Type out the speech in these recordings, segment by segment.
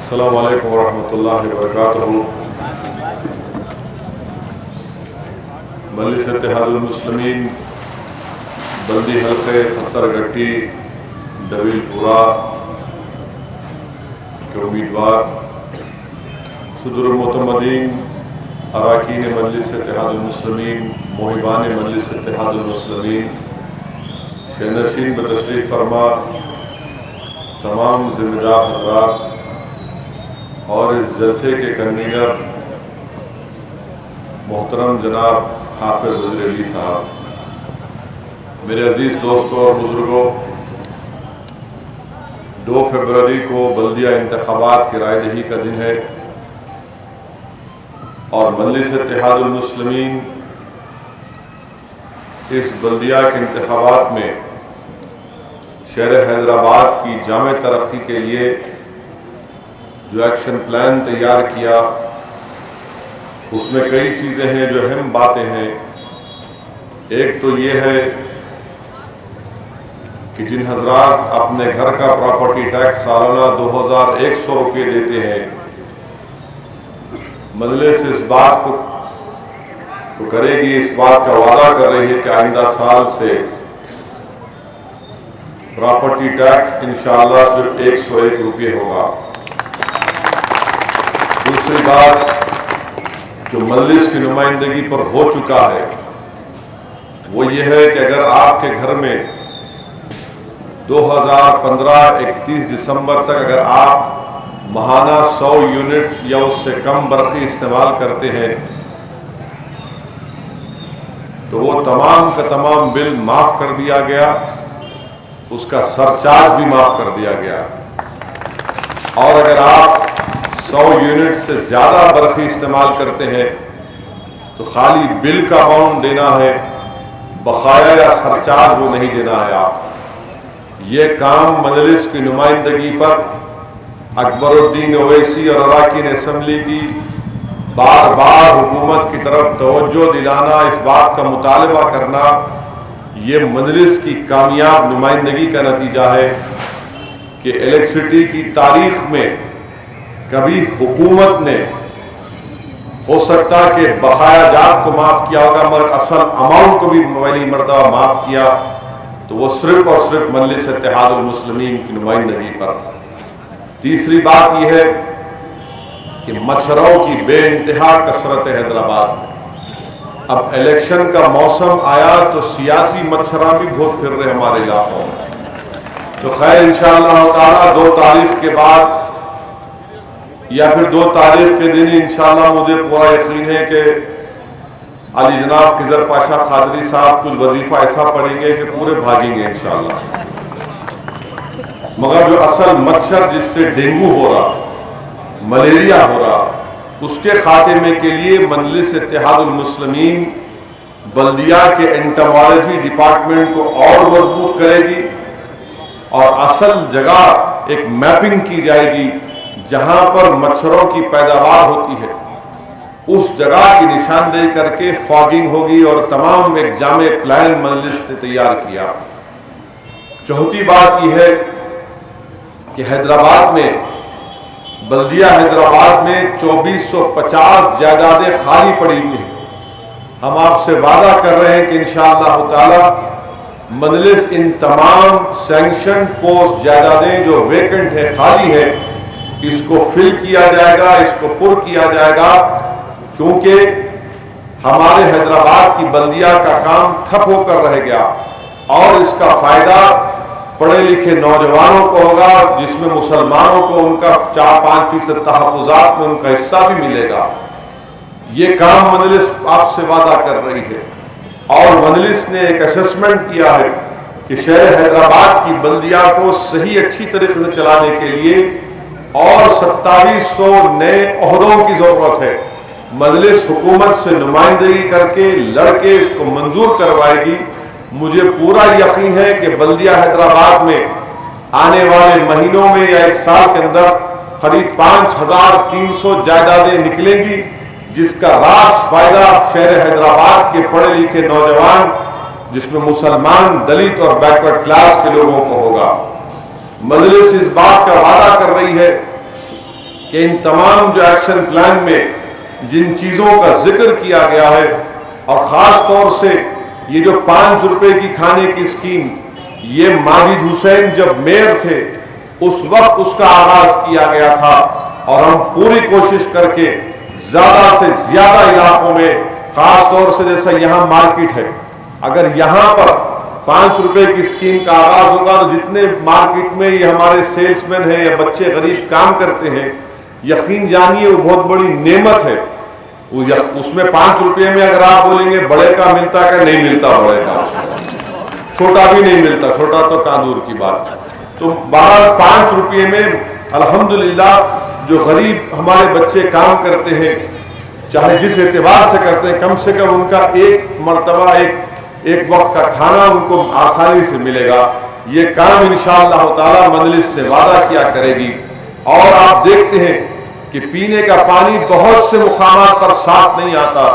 अस्सलामु अलैकुम वरहमतुल्लाहि वबरकातुहू। मजलिस इत्तेहादुल मुस्लिमीन बल्दी हल्के पत्थरगट्टी डबीलपुरा के उम्मीदवार सदरुल मुतमदीन अरकान मजलिस इत्तेहादुल मुस्लिमीन मोहिबान मजलिस इत्तेहादुल मुस्लिमीन शहनशीन बतशरीफ फरमा तमाम जिम्मेदार हज़रात और इस जलसे के कन्वीनर मोहतरम जनाब हाफिज वज़ीर अली साहब, मेरे अजीज़ दोस्तों और बुज़ुर्गों, 2 फरवरी को बल्दिया इंतखाबात की रायदही का दिन है और मजलिस इत्तेहादुल मुस्लिमीन इस बल्दिया के इंतखाबात में शहर हैदराबाद की जामे तरक्की के लिए जो एक्शन प्लान तैयार किया, उसमें कई चीज़ें हैं जो अहम बातें हैं। एक तो ये है कि जिन हजरात अपने घर का प्रॉपर्टी टैक्स सालाना 2100 रुपये देते हैं, मजलिस इस बात को करेगी, इस बात का वादा कर रही है कि आइंदा साल से प्रॉपर्टी टैक्स इंशाअल्लाह सिर्फ 101 रुपये होगा। दूसरी बात जो मजलिस की नुमाइंदगी पर हो चुका है वो ये है कि अगर आपके घर में 2015 31 दिसंबर तक अगर आप माहाना 100 यूनिट या उससे कम बरक़ी इस्तेमाल करते हैं तो वो तमाम का तमाम बिल माफ़ कर दिया गया, उसका सरचार्ज भी माफ़ कर दिया गया। और अगर आप 100 यूनिट से ज़्यादा बरक़ी इस्तेमाल करते हैं तो खाली बिल का अमाउंट देना है, बकाया या सरचार्ज वो नहीं देना है। आप ये काम मजलिस की नुमाइंदगी पर अकबरुद्दीन ओवैसी और अरकान असम्बली की बार बार हुकूमत की तरफ तवज्जो दिलाना, इस बात का मुतालबा करना, ये मजलिस की कामयाब नुमाइंदगी का नतीजा है कि इलेक्ट्रिसिटी की तारीख में कभी हुकूमत ने हो सकता कि बकाया जात को माफ़ किया होगा मगर असल अमाउंट को भी पहली मरतबा माफ़ किया, तो वो सिर्फ और सिर्फ मजलिस इत्तेहादुल मुस्लिमीन की नुमाइंदगी पर। तीसरी बात यह है कि मच्छरों की बेइंतहा कसरत है हैदराबाद में। अब इलेक्शन का मौसम आया तो सियासी मच्छरा भी बहुत फिर रहे हमारे इलाकों में। तो खैर इंशाअल्लाह ताला 2 तारीख के बाद या फिर 2 तारीख के दिन इंशाअल्लाह मुझे पूरा यकीन है कि अली जनाब खिजर पाशा खादरी साहब कुछ वजीफा ऐसा पढ़ेंगे कि पूरे भागेंगे इंशाअल्लाह। मगर जो असल मच्छर जिससे डेंगू हो रहा, मलेरिया हो रहा, उसके खात्मे के लिए मजलिस इत्तेहादुल मुस्लिमीन बल्दिया के एंटोमोलॉजी डिपार्टमेंट को और मजबूत करेगी और असल जगह एक मैपिंग की जाएगी जहां पर मच्छरों की पैदावार होती है, उस जगह की निशानदेही करके फॉगिंग होगी और तमाम एक जामे प्लान मजलिस ने तैयार किया। चौथी बात यह है कि हैदराबाद में, बल्दिया हैदराबाद में 2450 जायदादें खाली पड़ी हुई हैं। हम आपसे वादा कर रहे हैं कि इंशाअल्लाह ताला मजलिस इन तमाम सैंक्शन पोस्ट जायदादें जो वेकेंट है, खाली है, इसको फिल किया जाएगा, इसको पुर किया जाएगा, क्योंकि हमारे हैदराबाद की बल्दिया का काम ठप होकर रह गया और इसका फायदा पढ़े लिखे नौजवानों को होगा, जिसमें मुसलमानों को उनका 4-5% तहफ़्फ़ुज़ात में उनका हिस्सा भी मिलेगा। ये काम मजलिस आपसे वादा कर रही है और मजलिस ने एक असेसमेंट किया है कि शहर हैदराबाद की बल्दिया को सही अच्छी तरीके से चलाने के लिए और 2700 नए ओहदों की जरूरत है। मजलिस हुकूमत से नुमाइंदगी करके लड़के इसको मंजूर करवाएगी। मुझे पूरा यकीन है कि बल्दिया हैदराबाद में आने वाले महीनों में या 1 साल के अंदर करीब 5300 जायदादें निकलेंगी, जिसका रास फायदा शहर हैदराबाद के पढ़े लिखे नौजवान, जिसमें मुसलमान, दलित और बैकवर्ड क्लास के लोगों को होगा। मजलिस इस बात का वादा कर रही है कि इन तमाम जो एक्शन प्लान में जिन चीज़ों का जिक्र किया गया है, और ख़ास तौर से ये जो 5 रुपए की खाने की स्कीम, ये माजिद हुसैन जब मेयर थे उस वक्त उसका आगाज किया गया था, और हम पूरी कोशिश करके ज़्यादा से ज़्यादा इलाकों में, ख़ास तौर से जैसा यहाँ मार्केट है, अगर यहाँ पर 5 रुपए की स्कीम का आगाज होगा तो जितने मार्केट में ये हमारे सेल्समैन हैं या बच्चे गरीब काम करते हैं, यकीन जानिए वो बहुत बड़ी नेमत है। उसमें 5 रुपये में अगर आप बोलेंगे बड़े का मिलता है, नहीं मिलता, बड़े का छोटा भी नहीं मिलता, छोटा तो कानूर की बात। तो 5 रुपये में अल्हम्दुलिल्लाह जो गरीब हमारे बच्चे काम करते हैं, चाहे जिस एतबार से करते हैं, कम से कम उनका एक मर्तबा एक वक्त का खाना उनको आसानी से मिलेगा। ये काम इंशाअल्लाह ताला मजलिस ने वादा किया करेगी। और आप देखते हैं कि पीने का पानी बहुत से मुकामात पर साफ नहीं आता।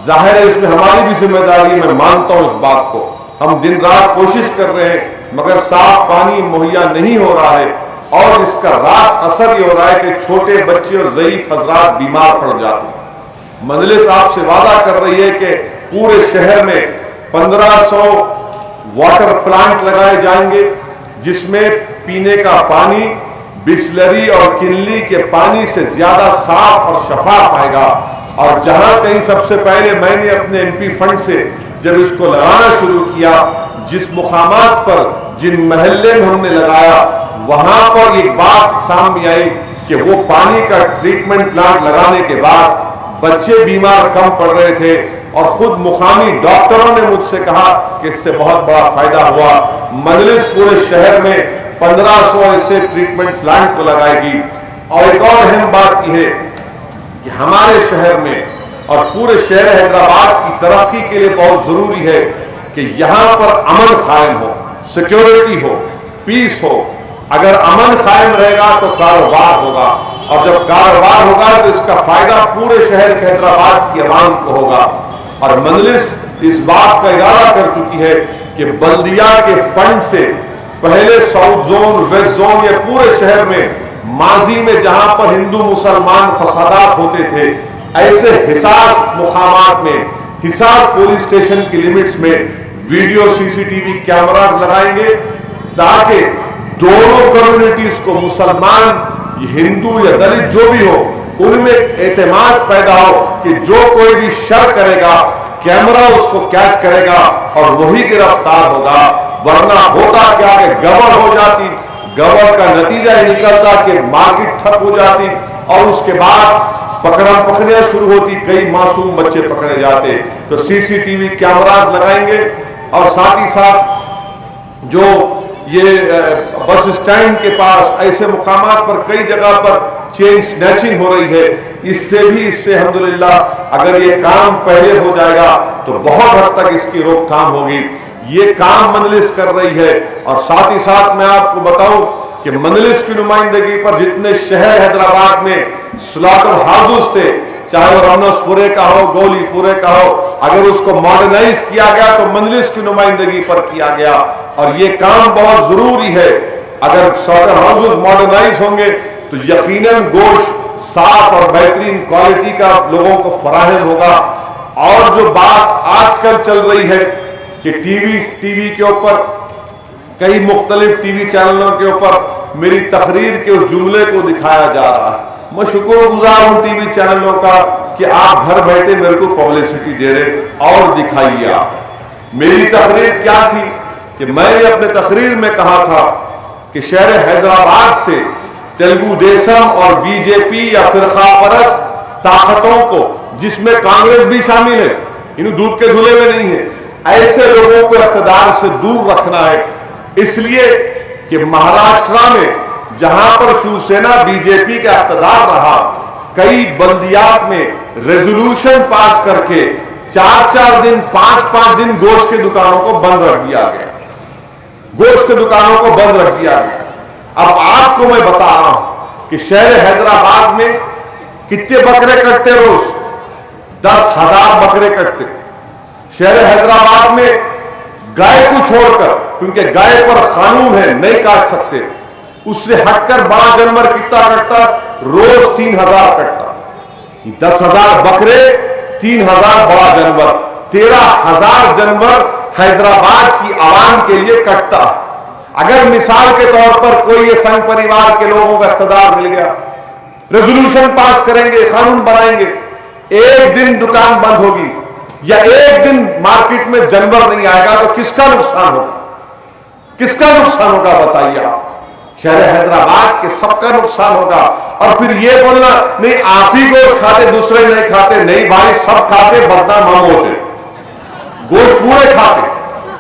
जाहिर है इसमें हमारी भी जिम्मेदारी, मैं मानता हूं इस बात को। हम दिन रात कोशिश कर रहे हैं मगर साफ पानी मुहैया नहीं हो रहा है, और इसका रास्त असर ये हो रहा है कि छोटे बच्चे और ज़ईफ हजरात बीमार पड़ जाते हैं। मजलिस आपसे वादा कर रही है कि पूरे शहर में 1500 वाटर प्लांट लगाए जाएंगे, जिसमें पीने का पानी बिस्लरी और किनली के पानी से ज्यादा साफ और शफाफ आएगा। और जहां कहीं सबसे पहले मैंने अपने एमपी फंड से जब इसको लगाना शुरू किया, जिस मुकामात पर जिन महल्ले में हमने लगाया, वहां पर एक बात सामने आई कि वो पानी का ट्रीटमेंट प्लांट लगाने के बाद बच्चे बीमार कम पड़ रहे थे, और खुद मुकामी डॉक्टरों ने मुझसे कहा कि इससे बहुत बड़ा फायदा हुआ। मजलिस पूरे शहर में 1500 ऐसे ट्रीटमेंट प्लांट को लगाएगी। और एक और अहम बात यह है कि हमारे शहर में और पूरे शहर हैदराबाद की तरक्की के लिए बहुत जरूरी है कि यहां पर अमन कायम हो, सिक्योरिटी हो, पीस हो। अगर अमन कायम रहेगा तो कारोबार होगा, और जब कारोबार होगा तो इसका फायदा पूरे शहर के हैदराबाद की आवाम को होगा। और मजलिस इस बात का इरादा कर चुकी है कि बल्दिया के फंड से पहले साउथ जोन, वेस्ट जोन, या पूरे शहर में माजी में जहां पर हिंदू मुसलमान फसादात होते थे, ऐसे हिसास मुकामात में, हिसास पुलिस स्टेशन की लिमिट्स में वीडियो सीसीटीवी कैमरास लगाएंगे, ताकि दोनों कम्युनिटीज को, मुसलमान, हिंदू या दलित जो भी हो, उनमें एतमाद पैदा हो कि जो कोई भी शर करेगा कैमरा उसको कैच करेगा और वही गिरफ्तार होगा। वरना होता क्या कि गड़बड़ हो जाती, गड़बड़ का नतीजा ही निकलता कि मार्केट ठप हो जाती, और उसके बाद पकड़ियां शुरू होती, कई मासूम बच्चे पकड़े जाते। तो सीसीटीवी कैमरास लगाएंगे, और साथ ही साथ जो ये बस स्टैंड के पास ऐसे मुकामात पर कई जगह पर चेन स्नैचिंग हो रही है, इससे अल्हम्दुलिल्लाह अगर ये काम पहले हो जाएगा तो बहुत हद तक इसकी रोकथाम होगी। ये काम मजलिस कर रही है। और साथ ही साथ मैं आपको बताऊं कि मजलिस की नुमाइंदगी पर जितने शहर हैदराबाद में स्लॉटर हाउसेस थे, चाहे वो रमनसपुरे का हो, गोलीपुरे का हो, अगर उसको मॉडर्नाइज किया गया तो मजलिस की नुमाइंदगी पर किया गया। और ये काम बहुत जरूरी है। अगर स्लॉटर हाउसेस मॉडर्नाइज होंगे तो यकीनन गोश्त साफ और बेहतरीन क्वालिटी का लोगों को फराहम होगा। और जो बात आजकल चल रही है कि टीवी के ऊपर, कई मुख्तलिफ टीवी चैनलों के ऊपर मेरी तकरीर के उस जुमले को दिखाया जा रहा है। मैं शुक्रगुजार हूं टीवी चैनलों का कि आप घर बैठे मेरे को पब्लिसिटी दे रहे और दिखाइए। आप, मेरी तकरीर क्या थी कि मैंने अपने तकरीर में कहा था कि शहर हैदराबाद से तेलुगु देशम और बीजेपी या फिरका परस्त ताकतों को, जिसमें कांग्रेस भी शामिल है, इन दूध के धुले में नहीं है, ऐसे लोगों को इख्तिदार से दूर रखना है। इसलिए कि महाराष्ट्र में जहां पर शिवसेना बीजेपी का इख्तिदार रहा, कई बल्दियात में रेजोल्यूशन पास करके 4-4 दिन, 5-5 दिन गोश्त की दुकानों को बंद रख दिया गया, गोश्त की दुकानों को बंद रख दिया गया। अब आपको मैं बता रहा हूं कि शहर हैदराबाद में कितने बकरे कटते रोज? 10,000 बकरे कटते। शहर हैदराबाद में गाय को छोड़कर, क्योंकि गाय पर कानून है, नहीं काट सकते, उससे हटकर बड़ा जानवर कितना कटता? रोज 3000 कट्टा, 10,000 बकरे, 3000 बड़ा जानवर, 13,000 जानवर हैदराबाद की आवाम के लिए कटता। अगर मिसाल के तौर पर कोई ये संघ परिवार के लोगों का इख्तियार मिल गया, रेजोल्यूशन पास करेंगे, कानून बनाएंगे, एक दिन दुकान बंद होगी या एक दिन मार्केट में जानवर नहीं आएगा तो किसका नुकसान होगा? किसका नुकसान होगा बताइए आप? शहर हैदराबाद के सबका नुकसान होगा। और फिर ये बोलना नहीं आप ही गोश्त खाते दूसरे नहीं खाते, नहीं भाई सब खाते, बदनाम हम होते, गोश्त पूरे खाते।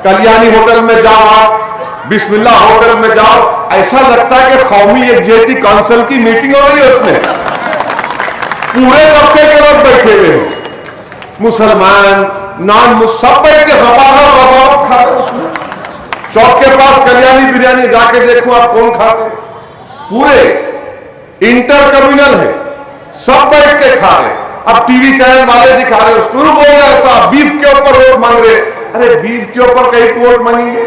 कल्याणी होटल में जाओ आप, बिस्मिल्लाह होटल में जाओ, ऐसा लगता है कि कौमी यकजहती काउंसिल की मीटिंग हो रही है, उसमें पूरे तबके के लोग बैठे हुए हैं, मुसलमान नॉन सब बैठ के गबाब खा रहे उसमें। चौक के पास कल्याणी बिरयानी जाके देखो आप, कौन खाते? पूरे इंटर कम्युनल है, सब बैठ के खा रहे। अब टीवी चैनल वाले दिखा रहे, उसको बोल रहे ऐसा बीफ के ऊपर वोट मांग रहे। अरे बीफ के ऊपर कहीं वोट मांगेंगे?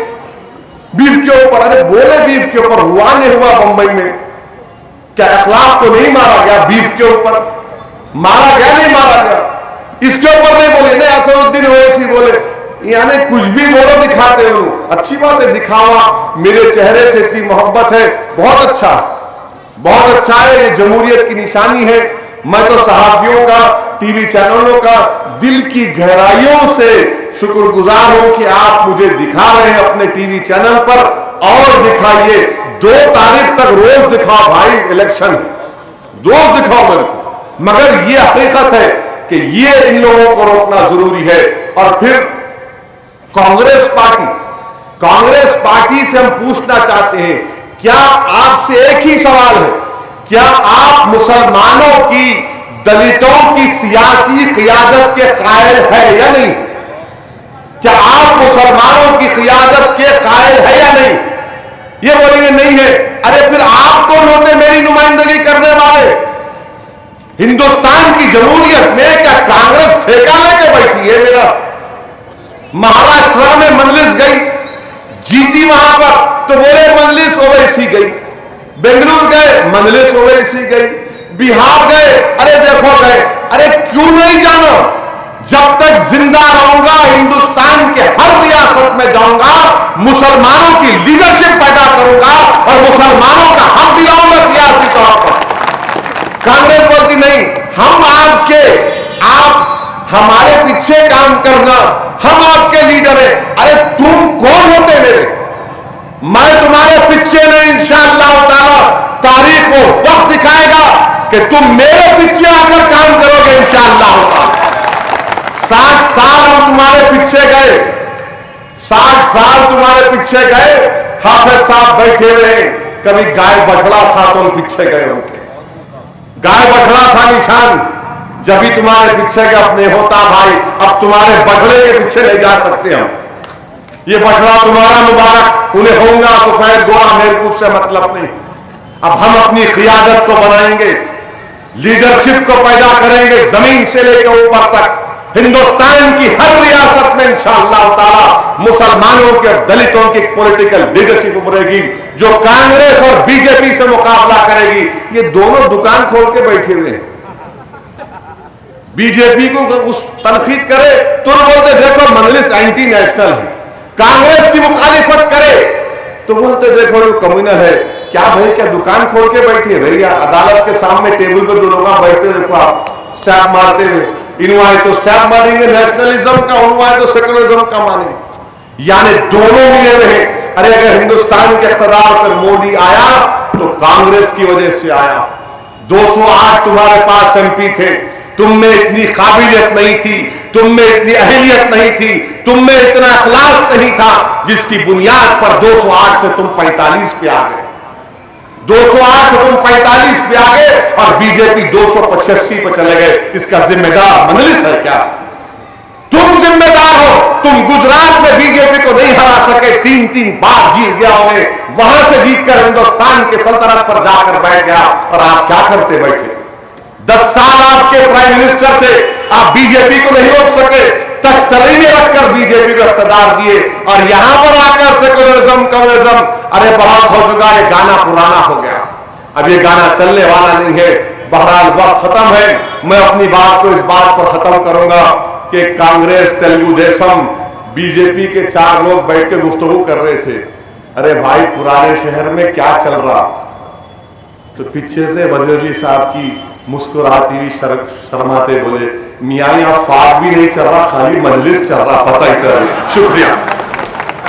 बीफ के ऊपर? अरे बोले बीफ के ऊपर, हुआ नहीं हुआ बंबई में? क्या अखलाक तो नहीं मारा गया? बीफ के ऊपर मारा गया, नहीं मारा गया? इसके ऊपर नहीं बोले, नहीं असदुद्दीन ओवैसी बोले, यानी कुछ भी बोलो दिखाते हो। अच्छी बात है, दिखावा, मेरे चेहरे से इतनी मोहब्बत है, बहुत अच्छा, बहुत अच्छा है, ये जमहूरियत की निशानी है। मैं तो सहाफियों का, टीवी चैनलों का दिल की गहराइयों से शुक्रगुजार हूं कि आप मुझे दिखा रहे हैं अपने टीवी चैनल पर, और दिखाइए। 2 तारीख तक रोज दिखाओ भाई, इलेक्शन रोज दिखाओ मेरे को। मगर ये हकीकत है कि ये इन लोगों को रोकना जरूरी है। और फिर कांग्रेस पार्टी से हम पूछना चाहते हैं, क्या आपसे एक ही सवाल है, क्या आप मुसलमानों की, दलितों की सियासी क़ियादत के कायल है या नहीं? क्या आप मुसलमानों की क़ियादत के कायल है या नहीं? ये बोलेंगे नहीं है। अरे फिर आप कौन होते मेरी नुमाइंदगी करने वाले? हिंदुस्तान की जमहूरियत में क्या कांग्रेस ठेका लेके बैठी है मेरा? महाराष्ट्र में मजलिस गई, जीती वहां पर, तो बोले मजलिस ओवैसी गई। बेंगलुरु गए, मजलिस ओवैसी गई। बिहार गए, अरे देखो गए। अरे क्यों नहीं जानो? जब तक जिंदा रहूंगा हिंदुस्तान के हर रियासत में जाऊंगा, मुसलमानों की लीडरशिप पैदा करूंगा और मुसलमानों का हक दिलाऊंगा सियासी तौर पर। कांग्रेस बोलती नहीं, हम आपके, आप हमारे पीछे काम करना, हम आपके लीडर हैं। अरे तुम कौन होते मेरे? मैं तुम्हारे पीछे नहीं, इंशाअल्लाह ताला तारीख को वक्त दिखाएगा कि तुम मेरे पीछे आकर काम करोगे इंशाअल्लाह ताला। 60 साल हम तुम्हारे पीछे गए, 60 साल तुम्हारे पीछे गए। हाफिज साहब बैठे हुए, कभी गाय बछड़ा था तो हम पीछे गए उनके, गाय बछड़ा था निशान, जब भी तुम्हारे पीछे के अपने होता भाई। अब तुम्हारे बछड़े के पीछे नहीं जा सकते हम, ये बछड़ा तुम्हारा मुबारक, उन्हें होगा तो खैर दुआ, मेरे को उससे मतलब नहीं। अब हम अपनी क़ियादत को बनाएंगे, लीडरशिप को पैदा करेंगे, जमीन से लेकर ऊपर तक हिंदुस्तान की हर रियासत में इंशाअल्लाह ताला मुसलमानों के और दलितों की पॉलिटिकल लीडरशिप उभरेगी, जो कांग्रेस और बीजेपी से मुकाबला करेगी। ये दोनों दुकान खोल के बैठे हुए हैं, बीजेपी को उस तनकीद करे तो बोलते देखो मजलिस एंटी नेशनल है, कांग्रेस की मुखालिफत करे तो बोलते देखो ये कम्युनल है। क्या भाई, क्या दुकान खोल के बैठी है भैया? अदालत के सामने टेबल पर 2 लोग बैठते, देखो आप स्टैम्प मारते हुए, इनवाए तो स्टैम्प मारेंगे नेशनलिज्म का, उनवाए तो सेकुलरिज्म का मानेंगे, यानी दोनों मिले हुए। अरे अगर हिंदुस्तान के इख्तियार पर मोदी आया तो कांग्रेस की वजह से आया। 208 तुम्हारे पास एमपी थे, तुम में इतनी काबिलियत नहीं थी, तुम में इतनी अहलियत नहीं थी, तुम में इतना अखलास नहीं था, जिसकी बुनियाद पर 208 से तुम 45 पे आ गए। 208 से तुम 45 पे आ गए और बीजेपी 285 पे चले गए। इसका जिम्मेदार मजलिस है क्या? तुम जिम्मेदार हो। तुम गुजरात में बीजेपी को नहीं हरा सके, 3-3 बार जीत गया उन्हें, वहां से जीतकर हिंदुस्तान के सल्तनत पर जाकर बैठ गया। और आप क्या करते बैठे? 10 साल आपके प्राइम मिनिस्टर थे, आप बीजेपी को नहीं रोक सके, तख्तरी में रखकर बीजेपी को इख्तियार दिए और यहां पर आकर सेकुलरिज्म कम्युनिज्म। अरे बहुत हो चुका, ये गाना पुराना हो गया, अब ये गाना चलने वाला नहीं है। बहरहाल वक्त खत्म है। मैं अपनी बात को इस बात पर खत्म करूंगा कि कांग्रेस, तेलुगु देशम, बीजेपी के 4 लोग बैठ के गुफ्तगू कर रहे थे। अरे भाई, पुराने शहर में क्या चल रहा? तो पीछे से वजीर अली साहब की मुस्कुराती हुई शर्माते बोले, मियां यहाँ फाग भी नहीं चल रहा, खाली मजलिस चल रहा, पता ही चल रहा। शुक्रिया।